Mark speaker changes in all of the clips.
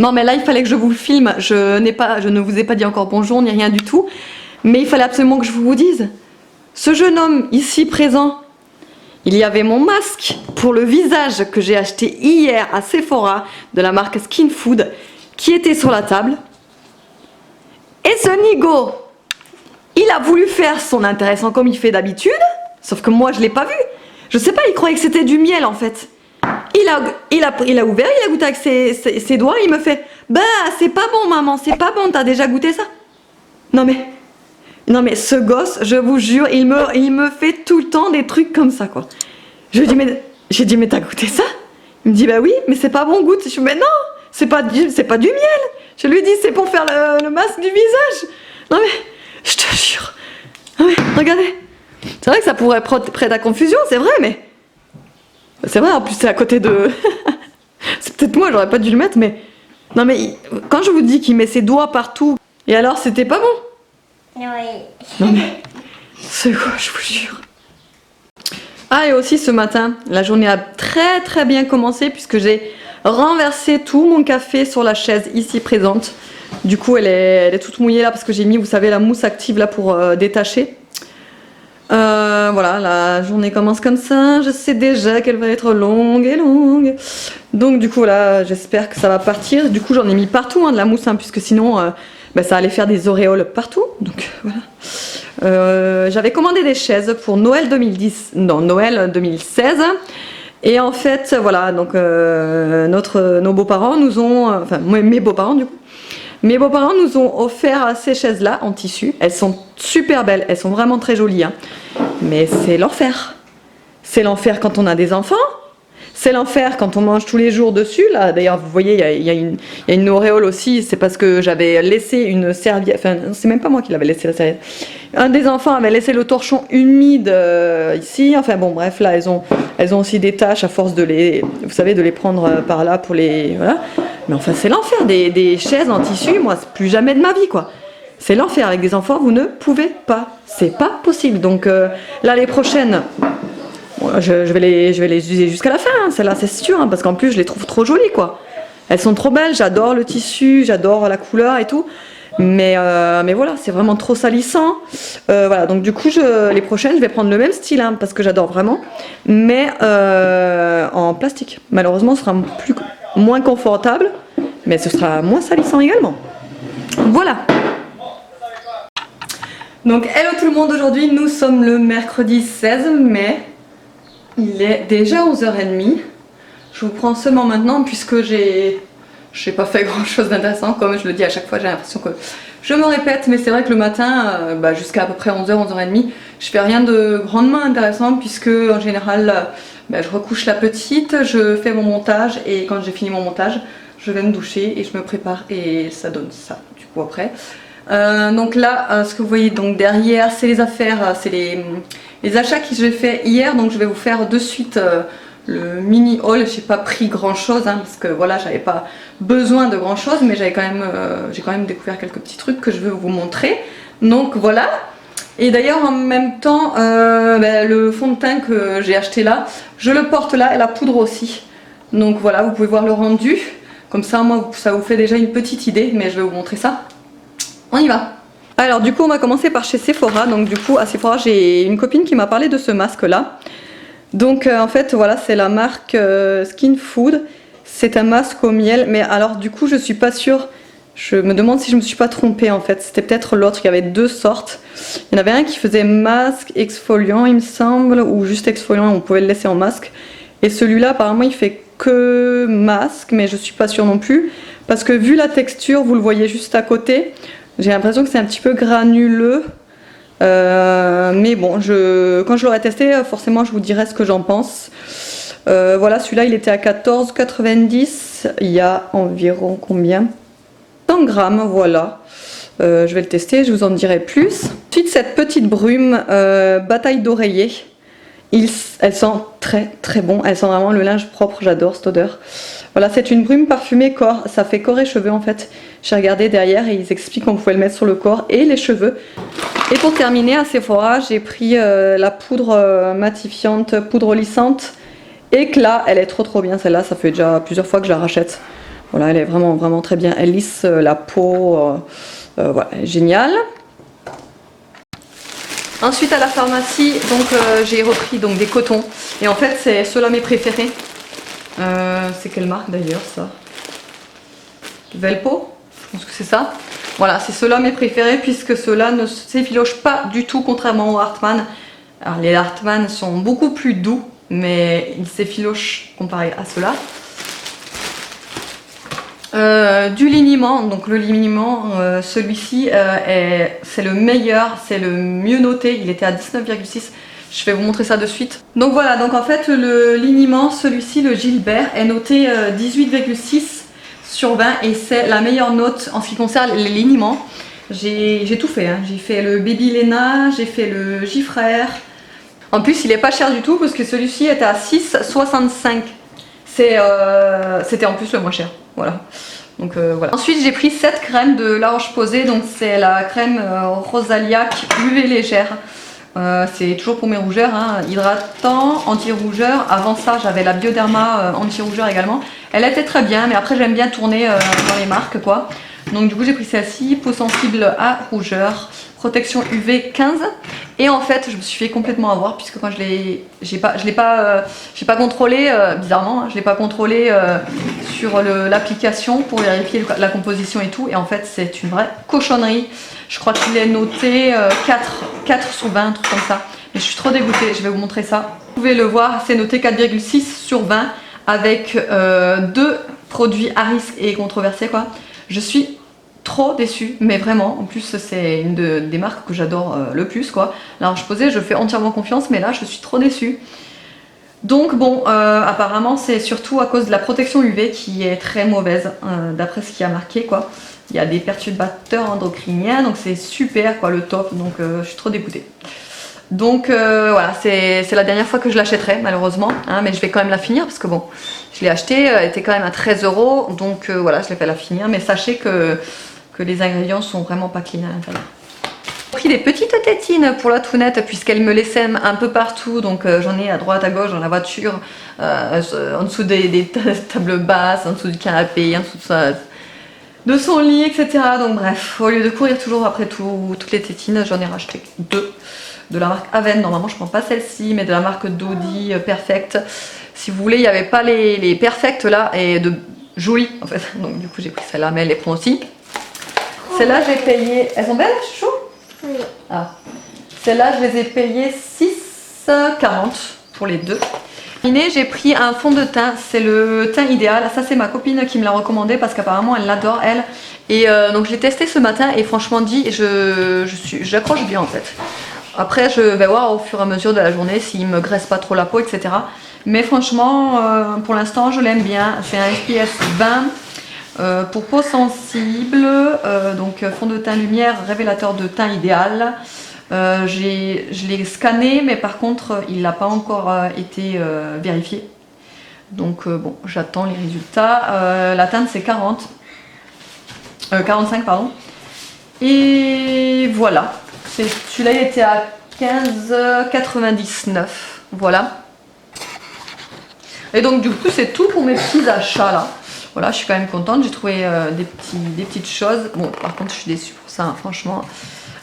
Speaker 1: Non mais là il fallait que je vous filme, je ne vous ai pas dit encore bonjour ni rien du tout, mais il fallait absolument que je vous dise. Ce jeune homme ici présent, il y avait mon masque pour le visage que j'ai acheté hier à Sephora de la marque Skin Food qui était sur la table. Et ce nigo, il a voulu faire son intéressant comme il fait d'habitude, sauf que moi je l'ai pas vu. Je sais pas, il croyait que c'était du miel en fait. Il a ouvert, il a goûté avec ses doigts, il me fait « Bah c'est pas bon maman, c'est pas bon, t'as déjà goûté ça ?» Non mais ce gosse, je vous jure, il me fait tout le temps des trucs comme ça quoi. J'ai dit mais t'as goûté ça? Il me dit bah oui, mais c'est pas bon, goûte. Je dis mais non, c'est pas du miel. Je lui dis c'est pour faire le masque du visage. Non mais je te jure. Non mais regardez. C'est vrai que ça pourrait prêter à confusion, c'est vrai, mais c'est vrai en plus c'est à côté de. C'est peut-être moi, j'aurais pas dû le mettre, mais non mais quand je vous dis qu'il met ses doigts partout, et alors c'était pas bon.
Speaker 2: Oui.
Speaker 1: Non mais c'est quoi, je vous jure. Ah et aussi ce matin, la journée a très bien commencé puisque j'ai renversé tout mon café sur la chaise ici présente. Du coup elle est toute mouillée là parce que j'ai mis, vous savez, la mousse active là pour détacher. Voilà, la journée commence comme ça, je sais déjà qu'elle va être longue et longue. Donc du coup là, j'espère que ça va partir. Du coup j'en ai mis partout de la mousse puisque sinon ça allait faire des auréoles partout. Donc voilà. J'avais commandé des chaises pour Noël 2016 et en fait voilà, donc nos beaux-parents nous ont, enfin mes beaux-parents du coup, mes beaux-parents nous ont offert ces chaises là en tissu. Elles sont super belles, elles sont vraiment très jolies mais c'est l'enfer. C'est l'enfer quand on a des enfants. C'est l'enfer quand on mange tous les jours dessus. Là, d'ailleurs, vous voyez, il y a une auréole aussi. C'est parce que j'avais laissé une serviette. Enfin, c'est même pas moi qui l'avais laissé la serviette. Un des enfants avait laissé le torchon humide ici. Enfin bon, bref, là, elles ont aussi des taches à force de vous savez, de les prendre par là pour les. Voilà. Mais enfin, c'est l'enfer. Des chaises en tissu, moi, c'est plus jamais de ma vie, quoi. C'est l'enfer avec des enfants. Vous ne pouvez pas. C'est pas possible. Donc là, les prochaines. Je vais les user jusqu'à la fin, celles-là c'est sûr, parce qu'en plus je les trouve trop jolies quoi. Elles sont trop belles, j'adore le tissu, j'adore la couleur et tout. Mais voilà, c'est vraiment trop salissant. Voilà, donc du coup les prochaines je vais prendre le même style parce que j'adore vraiment. Mais en plastique. Malheureusement ce sera moins confortable, mais ce sera moins salissant également. Voilà. Donc hello tout le monde, aujourd'hui nous sommes le mercredi 16 mai. Il est déjà 11h30. Je vous prends seulement maintenant puisque j'ai pas fait grand chose d'intéressant. Comme je le dis à chaque fois, j'ai l'impression que je me répète, mais c'est vrai que le matin, jusqu'à à peu près 11h, 11h30, je fais rien de grandement intéressant puisque en général, je recouche la petite, je fais mon montage et quand j'ai fini mon montage, je vais me doucher et je me prépare et ça donne ça du coup après. Donc là, ce que vous voyez donc derrière, c'est les affaires, c'est les achats que j'ai fait hier. Donc je vais vous faire de suite le mini haul. J'ai pas pris grand chose parce que voilà, j'avais pas besoin de grand chose, mais j'ai quand même découvert quelques petits trucs que je vais vous montrer. Donc voilà. Et d'ailleurs en même temps, le fond de teint que j'ai acheté là, je le porte là et la poudre aussi. Donc voilà, vous pouvez voir le rendu. Comme ça, moi, ça vous fait déjà une petite idée, mais je vais vous montrer ça. On y va. Alors du coup on va commencer par chez Sephora. Donc du coup à Sephora j'ai une copine qui m'a parlé de ce masque là. Donc en fait voilà, c'est la marque Skin Food. C'est un masque au miel, mais alors du coup je suis pas sûre. Je me demande si je me suis pas trompée en fait. C'était peut-être l'autre, il y avait deux sortes. Il y en avait un qui faisait masque exfoliant il me semble, ou juste exfoliant, on pouvait le laisser en masque. Et celui-là apparemment il fait que masque, mais je suis pas sûre non plus. Parce que vu la texture, vous le voyez juste à côté, j'ai l'impression que c'est un petit peu granuleux. Mais bon, quand je l'aurai testé, forcément je vous dirai ce que j'en pense. Voilà, celui-là il était à 14,90. Il y a environ combien? 100 grammes, voilà. Je vais le tester, je vous en dirai plus. Ensuite, cette petite brume bataille d'oreiller. Elle sent très bon. Elle sent vraiment le linge propre, j'adore cette odeur. Voilà, c'est une brume parfumée corps. Ça fait corps et cheveux en fait. J'ai regardé derrière et ils expliquent qu'on pouvait le mettre sur le corps et les cheveux. Et pour terminer, à Sephora, j'ai pris la poudre matifiante, poudre lissante. Éclat, elle est trop bien celle-là. Ça fait déjà plusieurs fois que je la rachète. Voilà, elle est vraiment, vraiment très bien. Elle lisse la peau. Voilà, elle est géniale. Ensuite à la pharmacie, donc j'ai repris donc des cotons. Et en fait, c'est ceux-là mes préférés. C'est quelle marque d'ailleurs ça? Velpo, je pense que c'est ça. Voilà, c'est ceux-là mes préférés puisque ceux-là ne s'effilochent pas du tout contrairement aux Hartmann. Alors les Hartmann sont beaucoup plus doux, mais ils s'effilochent comparé à ceux-là. Du liniment, donc le liniment, celui-ci c'est le meilleur, c'est le mieux noté, il était à 19,6. Je vais vous montrer ça de suite. Donc voilà, donc en fait le liniment, celui-ci, le Gilbert, est noté 18,6 sur 20 et c'est la meilleure note en ce qui concerne les liniments. J'ai tout fait, hein. J'ai fait le Baby Lena, j'ai fait le Gifrère. En plus il est pas cher du tout parce que celui-ci était à 6,65. C'était en plus le moins cher, voilà. Donc voilà. Ensuite j'ai pris cette crème de La Roche-Posay, donc c'est la crème Rosaliac UV légère. C'est toujours pour mes rougeurs, hein. Hydratant, anti-rougeur. Avant ça j'avais la Bioderma anti-rougeur également. Elle était très bien, mais après j'aime bien tourner dans les marques quoi. Donc du coup j'ai pris celle-ci, peau sensible à rougeur, protection UV 15. Et en fait je me suis fait complètement avoir puisque quand je l'ai pas contrôlé, bizarrement, hein, je l'ai pas contrôlé sur l'application pour vérifier la composition et tout. Et en fait c'est une vraie cochonnerie. Je crois qu'il est noté 4 sur 20, un truc comme ça. Mais je suis trop dégoûtée, je vais vous montrer ça. Vous pouvez le voir, c'est noté 4,6 sur 20 avec 2 produits à risque et controversés quoi. Je suis trop déçue, mais vraiment, en plus c'est une des marques que j'adore le plus quoi. La Roche-Posay, je fais entièrement confiance, mais là je suis trop déçue. Donc bon, apparemment c'est surtout à cause de la protection UV qui est très mauvaise, d'après ce qui a marqué quoi. Il y a des perturbateurs endocriniens, donc c'est super quoi, le top, donc je suis trop dégoûtée. Donc voilà, c'est la dernière fois que je l'achèterai malheureusement, hein, mais je vais quand même la finir parce que bon, je l'ai acheté, elle était quand même à 13 €, donc voilà, je l'ai fait la finir, mais sachez que les ingrédients sont vraiment pas clean à l'intérieur. J'ai pris des petites tétines pour la tounette puisqu'elle me les sème un peu partout, donc j'en ai à droite, à gauche, dans la voiture, en dessous des tables basses, en dessous du canapé, en dessous de son lit, etc. Donc bref, au lieu de courir toujours après toutes les tétines, j'en ai racheté 2 de la marque Aven. Normalement je prends pas celle-ci, mais de la marque Dodi Perfect. Si vous voulez, il n'y avait pas les Perfect là, et de Jolie en fait. Donc du coup j'ai pris celle-là, mais elle les prend aussi. Celles-là j'ai payé... Elles sont belles, chouchou? Oui. Ah. Celles-là je les ai payées 6,40 pour les 2. J'ai pris un fond de teint, c'est le teint idéal. Ça c'est ma copine qui me l'a recommandé parce qu'apparemment elle l'adore elle. Et donc je l'ai testé ce matin et franchement dit, j'accroche bien en fait. Après je vais voir au fur et à mesure de la journée s'il me graisse pas trop la peau, etc. Mais franchement pour l'instant je l'aime bien. C'est un SPF 20 pour peau sensible, donc fond de teint lumière, révélateur de teint idéal. Je l'ai scanné, mais par contre il n'a pas encore été vérifié. Donc bon, j'attends les résultats. La teinte c'est 45 pardon. Et voilà. Celui-là il était à 15,99. Voilà. Et donc du coup c'est tout pour mes petits achats là. Voilà, je suis quand même contente. J'ai trouvé des petites choses. Bon, par contre je suis déçue pour ça, hein, franchement.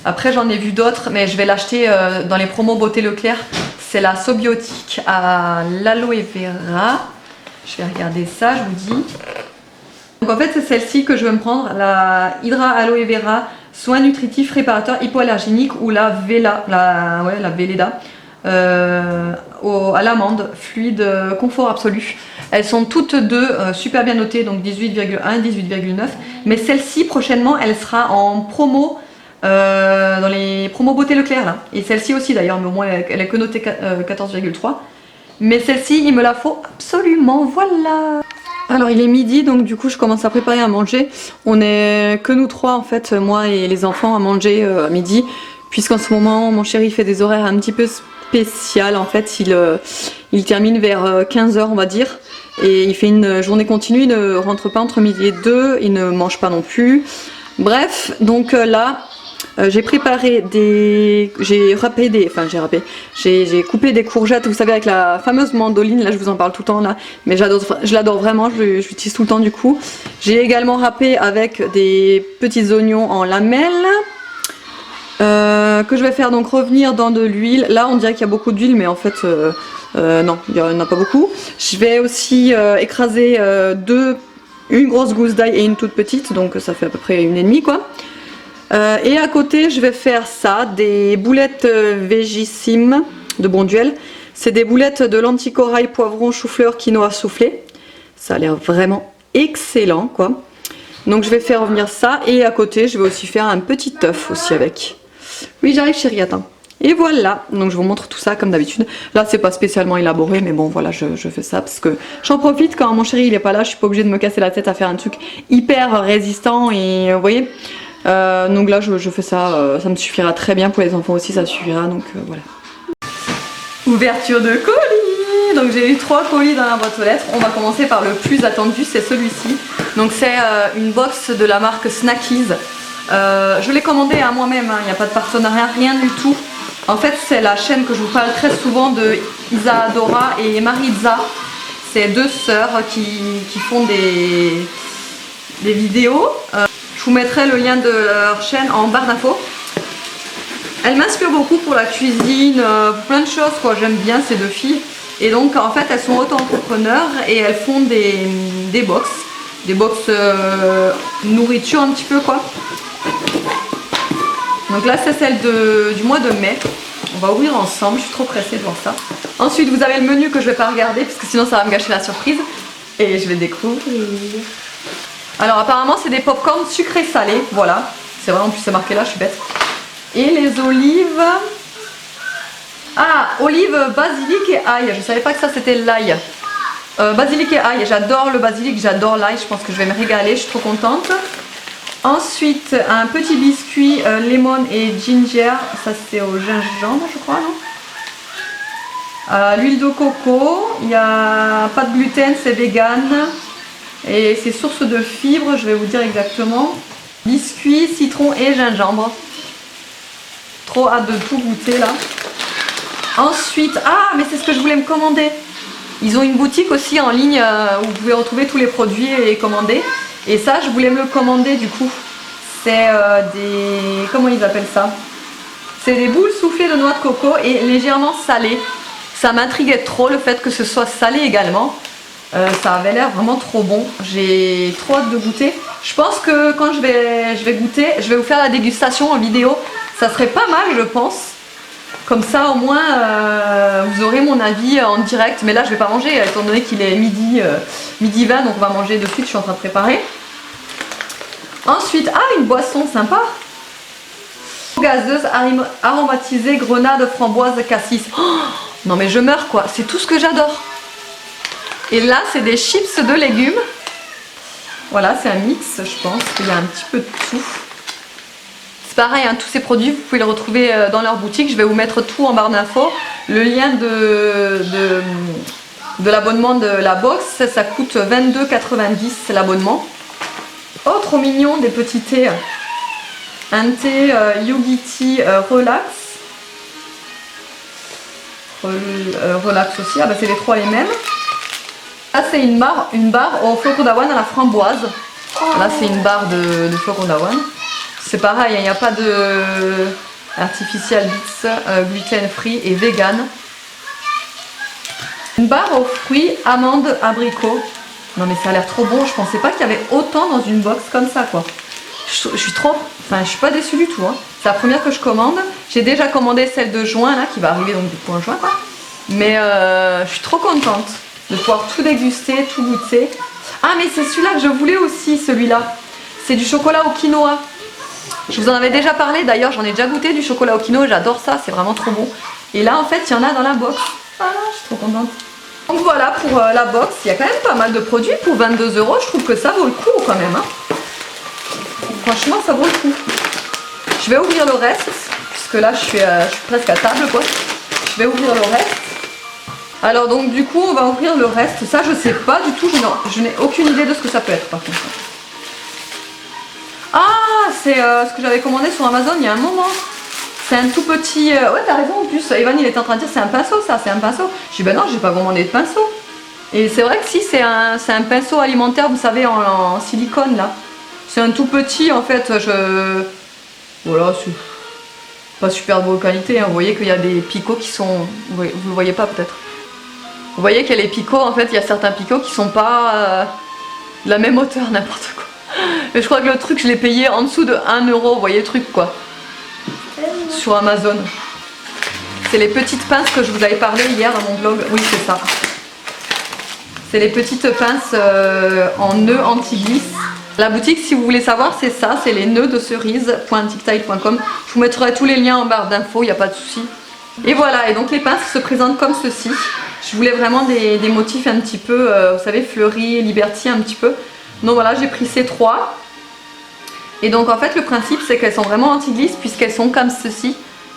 Speaker 1: Après j'en ai vu d'autres, mais je vais l'acheter dans les promos Beauté Leclerc. C'est la Sobiotique à l'aloe vera. Je vais regarder ça, je vous dis. Donc en fait c'est celle-ci que je veux me prendre, la Hydra Aloe Vera, soin nutritif réparateur hypoallergénique, ou la Vela, la Veleda, à l'amande, fluide, confort absolu. Elles sont toutes deux super bien notées, donc 18,1, 18,9. Mais celle-ci prochainement elle sera en promo. Dans les promos Beauté Leclerc là, et celle-ci aussi d'ailleurs, mais au moins elle est que notée 14,3. mais celle-ci il me la faut absolument, voilà. Alors il est midi, donc du coup je commence à préparer à manger. On est que nous trois en fait, moi et les enfants, à manger à midi, puisqu'en ce moment mon chéri fait des horaires un petit peu spécial en fait. Il termine vers 15 h on va dire, et il fait une journée continue, il ne rentre pas entre midi et 2, il ne mange pas non plus. Bref, donc là j'ai préparé des... J'ai coupé des courgettes, vous savez, avec la fameuse mandoline, là je vous en parle tout le temps là, mais je l'adore vraiment, je l'utilise tout le temps du coup. J'ai également râpé avec des petits oignons en lamelles, que je vais faire donc revenir dans de l'huile. Là on dirait qu'il y a beaucoup d'huile, mais en fait non, il n'y en a pas beaucoup. Je vais aussi écraser une grosse gousse d'ail et une toute petite, donc ça fait à peu près 1,5 quoi. Et à côté je vais faire ça, des boulettes Végissime de Bonduelle. C'est des boulettes de lentilles corail, poivron, chou-fleur, quinoa soufflé. Ça a l'air vraiment excellent quoi. Donc je vais faire revenir ça et à côté je vais aussi faire un petit œuf aussi avec. Oui j'arrive chérie, attends. Et voilà, donc je vous montre tout ça comme d'habitude. Là c'est pas spécialement élaboré, mais bon voilà, je fais ça parce que j'en profite quand mon chéri il est pas là, je suis pas obligée de me casser la tête à faire un truc hyper résistant et vous voyez. Donc là je fais ça, ça me suffira très bien, pour les enfants aussi ça suffira, donc voilà. Ouverture de colis. Donc j'ai eu 3 colis dans la boîte aux lettres. On va commencer par le plus attendu, c'est celui-ci. Donc c'est une box de la marque Snackies. Je l'ai commandé à moi-même, hein. Il n'y a pas de partenariat, rien du tout. En fait c'est la chaîne que je vous parle très souvent de Isadora et Maritza. C'est 2 sœurs qui font des vidéos. Je vous mettrai le lien de leur chaîne en barre d'infos. Elles m'inspirent beaucoup pour la cuisine, pour plein de choses quoi. J'aime bien ces 2 filles. Et donc en fait elles sont auto-entrepreneurs et elles font des box. Des box nourriture un petit peu quoi. Donc là c'est celle du mois de mai. On va ouvrir ensemble, je suis trop pressée de voir ça. Ensuite vous avez le menu que je vais pas regarder parce que sinon ça va me gâcher la surprise. Et je vais découvrir. Alors apparemment c'est des pop-corn sucrés salés, voilà. C'est vrai, en plus c'est marqué là, je suis bête. Et les olives... Ah, olives, basilic et ail. Je savais pas que ça c'était l'ail. Basilic et ail, j'adore le basilic, j'adore l'ail, je pense que je vais me régaler, je suis trop contente. Ensuite, un petit biscuit lemon et ginger, ça c'est au gingembre je crois, non? L'huile de coco, il n'y a pas de gluten, c'est vegan. Et c'est source de fibres, je vais vous dire exactement. Biscuit, citron et gingembre. Trop hâte de tout goûter là. Ensuite, ah mais c'est ce que je voulais me commander. Ils ont une boutique aussi en ligne où vous pouvez retrouver tous les produits et commander. Et ça, je voulais me le commander du coup. C'est des... Comment ils appellent ça? C'est des boules soufflées de noix de coco et légèrement salées. Ça m'intriguait trop le fait que ce soit salé également. Ça avait l'air vraiment trop bon. J'ai trop hâte de goûter. Je pense que quand je vais goûter, je vais vous faire la dégustation en vidéo. Ça serait pas mal je pense. Comme ça au moins vous aurez mon avis en direct. Mais là je vais pas manger étant donné qu'il est midi 20, donc on va manger de suite, je suis en train de préparer. Ensuite, ah une boisson sympa. Gazeuse aromatisée grenade framboise cassis. Oh, non mais je meurs quoi, c'est tout ce que j'adore. Et là c'est des chips de légumes. Voilà, c'est un mix, je pense qu'il y a un petit peu de tout. C'est pareil, hein, tous ces produits, vous pouvez les retrouver dans leur boutique. Je vais vous mettre tout en barre d'infos. Le lien de l'abonnement de la box, ça coûte 22,90 l'abonnement. Oh, trop mignon, des petits thés. Un thé Yogi Tea Relax. Relax aussi, ah bah c'est les 3 les mêmes. Là c'est une barre au flocon d'avoine à la framboise. Là c'est une barre de flocon d'avoine. C'est pareil, il n'y a pas de artificial bits, gluten free et vegan. Une barre aux fruits, amandes, abricots. Non mais ça a l'air trop bon, je pensais pas qu'il y avait autant dans une box comme ça quoi. Je suis trop... Enfin je suis pas déçue du tout. Hein. C'est la première que je commande. J'ai déjà commandé celle de juin là, qui va arriver donc du coup en juin quoi. Mais je suis trop contente de pouvoir tout déguster, tout goûter. Ah mais c'est celui-là que je voulais aussi, celui-là. C'est du chocolat au quinoa. Je vous en avais déjà parlé, d'ailleurs j'en ai déjà goûté du chocolat au quinoa, j'adore ça, c'est vraiment trop bon. Et là en fait il y en a dans la box. Voilà, je suis trop contente. Donc voilà pour la box, il y a quand même pas mal de produits pour 22 €, je trouve que ça vaut le coup quand même. Hein. Franchement ça vaut le coup. Je vais ouvrir le reste, puisque là je suis presque à table quoi. Je vais ouvrir le reste. Alors donc du coup on va ouvrir le reste, ça je sais pas du tout, je n'ai aucune idée de ce que ça peut être par contre. Ah c'est ce que j'avais commandé sur Amazon il y a un moment. C'est un tout petit... Ouais, t'as raison, en plus, Evan il était en train de dire c'est un pinceau ça, c'est un pinceau. Je dis ben non, j'ai pas commandé de pinceau. Et c'est vrai que si, c'est un pinceau alimentaire, vous savez, en silicone là. C'est un tout petit en fait, voilà, c'est pas super de bonne qualité, hein. Vous voyez qu'il y a des picots qui sont... Vous le voyez pas peut-être. Vous voyez qu'il y a les picots, en fait, il y a certains picots qui sont pas de la même hauteur, n'importe quoi. Mais je crois que le truc, je l'ai payé en dessous de 1 €, vous voyez le truc quoi. Sur Amazon. C'est les petites pinces que je vous avais parlé hier dans mon blog. Oui, c'est ça. C'est les petites pinces en nœuds anti-glisse. La boutique, si vous voulez savoir, c'est ça. C'est les nœuds de cerise.tictile.com. Je vous mettrai tous les liens en barre d'infos, il n'y a pas de souci. Et voilà, et donc les pinces se présentent comme ceci. Je voulais vraiment des motifs un petit peu, vous savez, fleuris, Liberty un petit peu. Donc voilà, j'ai pris ces 3. Et donc en fait le principe c'est qu'elles sont vraiment anti-glisse puisqu'elles sont comme ceci.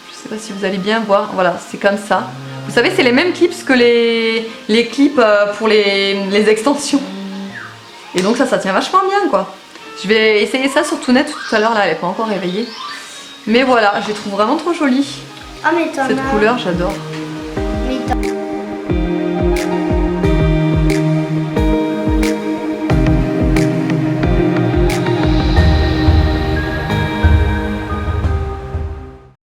Speaker 1: Je sais pas si vous allez bien voir, voilà, c'est comme ça. Vous savez, c'est les mêmes clips que les clips pour les extensions. Et donc ça tient vachement bien quoi. Je vais essayer ça sur Tounette tout à l'heure, là elle n'est pas encore réveillée. Mais voilà, je les trouve vraiment trop jolies.
Speaker 2: Ah mais
Speaker 1: cette couleur, j'adore.
Speaker 2: Mais